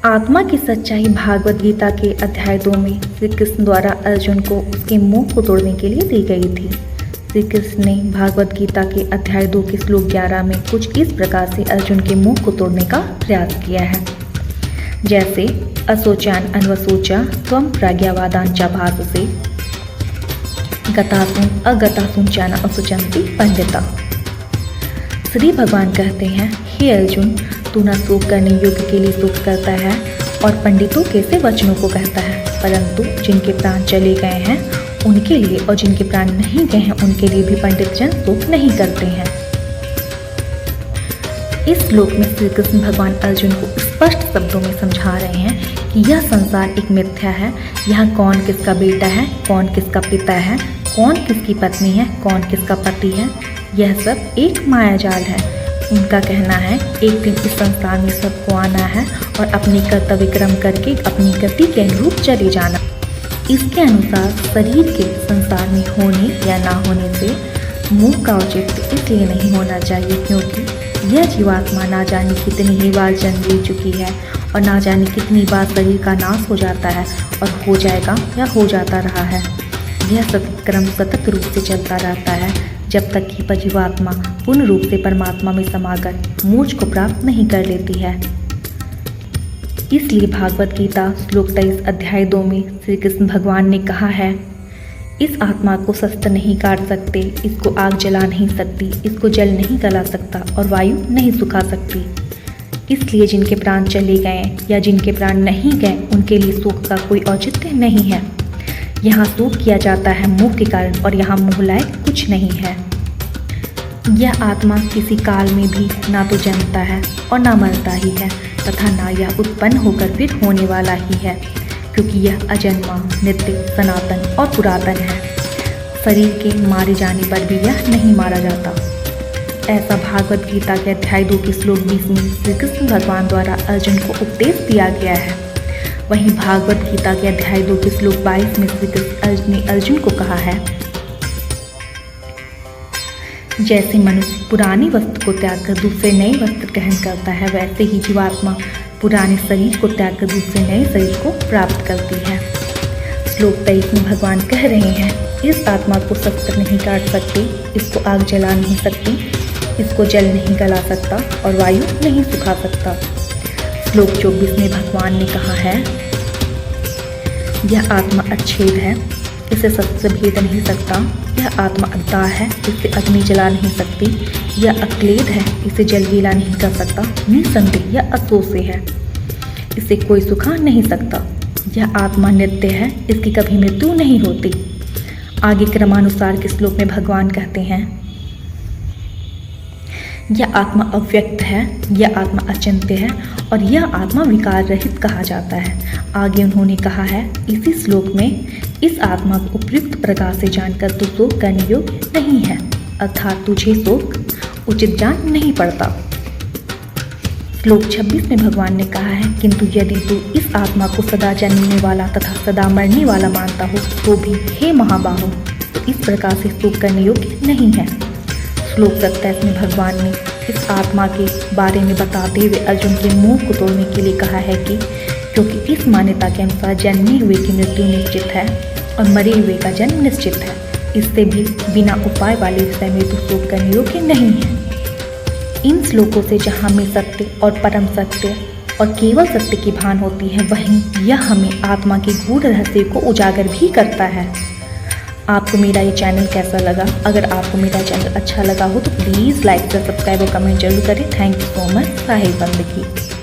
आत्मा की सच्चाई भागवत गीता के अध्याय 2 में श्री कृष्ण द्वारा अर्जुन को उसके मोह को तोड़ने के लिए दी गई थी। श्री कृष्ण ने भागवत गीता के अध्याय 2 के श्लोक 11 में कुछ इस प्रकार से अर्जुन के मोह को तोड़ने का प्रयास किया है, जैसे असोचान अन्वसोचा त्वं प्रज्ञावादांचा भाससे गतासुं अगतासुं चान असुचंती पंडिता। श्री भगवान कहते हैं, हे अर्जुन, तू न शोक करने योग्य के लिए शोक करता है और पंडितों के से वचनों को कहता है, परंतु जिनके प्राण चले गए हैं उनके लिए और जिनके प्राण नहीं गए हैं उनके लिए भी पंडित जन शोक नहीं करते हैं। इस श्लोक में श्री कृष्ण भगवान अर्जुन को स्पष्ट शब्दों में समझा रहे हैं कि यह संसार एक मिथ्या है। यहाँ कौन किसका बेटा है, कौन किसका पिता है, कौन किसकी पत्नी है, कौन किसका पति है, यह सब एक मायाजाल है। उनका कहना है एक दिन इस संसार में सबको आना है और अपने कर्तव्य कर्म करके अपनी गति के अनुरूप चले जाना। इसके अनुसार शरीर के संसार में होने या ना होने से मोह का औचित्य इसलिए नहीं होना चाहिए क्योंकि यह जीवात्मा ना जाने कितनी ही बार जन्म ले चुकी है और ना जाने कितनी बार शरीर का नाश हो जाता है और हो जाएगा या हो जाता रहा है। यह सतत क्रम सतत रूप से चलता रहता है जब तक कि जीवात्मा पूर्ण रूप से परमात्मा में समाकर मोक्ष को प्राप्त नहीं कर लेती है। इसलिए भागवत गीता श्लोक 23 अध्याय 2 में श्री कृष्ण भगवान ने कहा है, इस आत्मा को शस्त्र नहीं काट सकते, इसको आग जला नहीं सकती, इसको जल नहीं गला सकता और वायु नहीं सुखा सकती। इसलिए जिनके प्राण चले गए या जिनके प्राण नहीं गए उनके लिए शोक का कोई औचित्य नहीं है। यहाँ शोक किया जाता है मोह के कारण और यहाँ मोह लायक कुछ नहीं है। यह आत्मा किसी काल में भी ना तो जन्मता है और ना मरता ही है तथा ना यह उत्पन्न होकर फिर होने वाला ही है, क्योंकि यह अजन्मा, नित्य, सनातन और पुरातन है। शरीर के मारे जाने पर भी यह नहीं मारा जाता। ऐसा भागवत गीता के अध्याय 2 के श्लोक 20 में श्री कृष्ण भगवान द्वारा अर्जुन को उपदेश दिया गया है। वहीं भागवत गीता के अध्याय 2 के श्लोक 22 में श्री कृष्ण ने अर्जुन को कहा है, जैसे मनुष्य पुरानी वस्त्र को त्याग कर दूसरे नए वस्त्र ग्रहण करता है, वैसे ही जीवात्मा पुराने शरीर को त्याग कर दूसरे नए शरीर को प्राप्त करती है। श्लोक 23 में भगवान कह रहे हैं, इस आत्मा को शस्त्र नहीं काट सकते, इसको आग जला नहीं सकती, इसको जल नहीं गला सकता और वायु नहीं सुखा सकता। श्लोक 24 में भगवान ने कहा है, यह आत्मा अच्छेद है, इसे शस्त्र भेद नहीं सकता। यह आत्मा अद्दाह है, इसे अग्नि जला नहीं सकती। यह अक्लेद है, इसे जल गीला नहीं कर सकता। निसंदेह यह असोसे है, इसे कोई सुखा नहीं सकता। यह आत्मा नित्य है, इसकी कभी मृत्यु नहीं होती। आगे क्रमानुसार के श्लोक में भगवान कहते हैं, यह आत्मा अव्यक्त है, यह आत्मा अचिंत्य है और यह आत्मा विकार रहित कहा जाता है। आगे उन्होंने कहा है, इसी श्लोक में इस आत्मा को उपयुक्त प्रकार से जानकर तू शोक करने योग्य नहीं है, अर्थात तुझे शोक उचित जान नहीं पड़ता। श्लोक 26 में भगवान ने कहा है, किंतु यदि तू इस आत्मा को सदा जन्मने वाला तथा सदा मरने वाला मानता हो तो भी हे महाबाहो, तो इस प्रकार से शोक करने योग्य नहीं है। श्लोक 27 में भगवान ने इस आत्मा के बारे में बताते हुए अर्जुन के मोह को तोड़ने के लिए कहा है कि क्योंकि इस मान्यता के अनुसार जन्मे हुए की मृत्यु निश्चित है और मरे हुए का जन्म निश्चित है, इससे भी बिना उपाय वाले विषय में तो शोक करने योग्य नहीं है। इन श्लोकों से जहाँ में सत्य और परम सत्य और केवल सत्य की भान होती है, वहीं यह हमें आत्मा के गूढ़ रहस्य को उजागर भी करता है। आपको मेरा ये चैनल कैसा लगा? अगर आपको मेरा चैनल अच्छा लगा हो तो प्लीज़ लाइक और सब्सक्राइब और कमेंट जरूर करें। Thank you so much. Sahil बंदगी।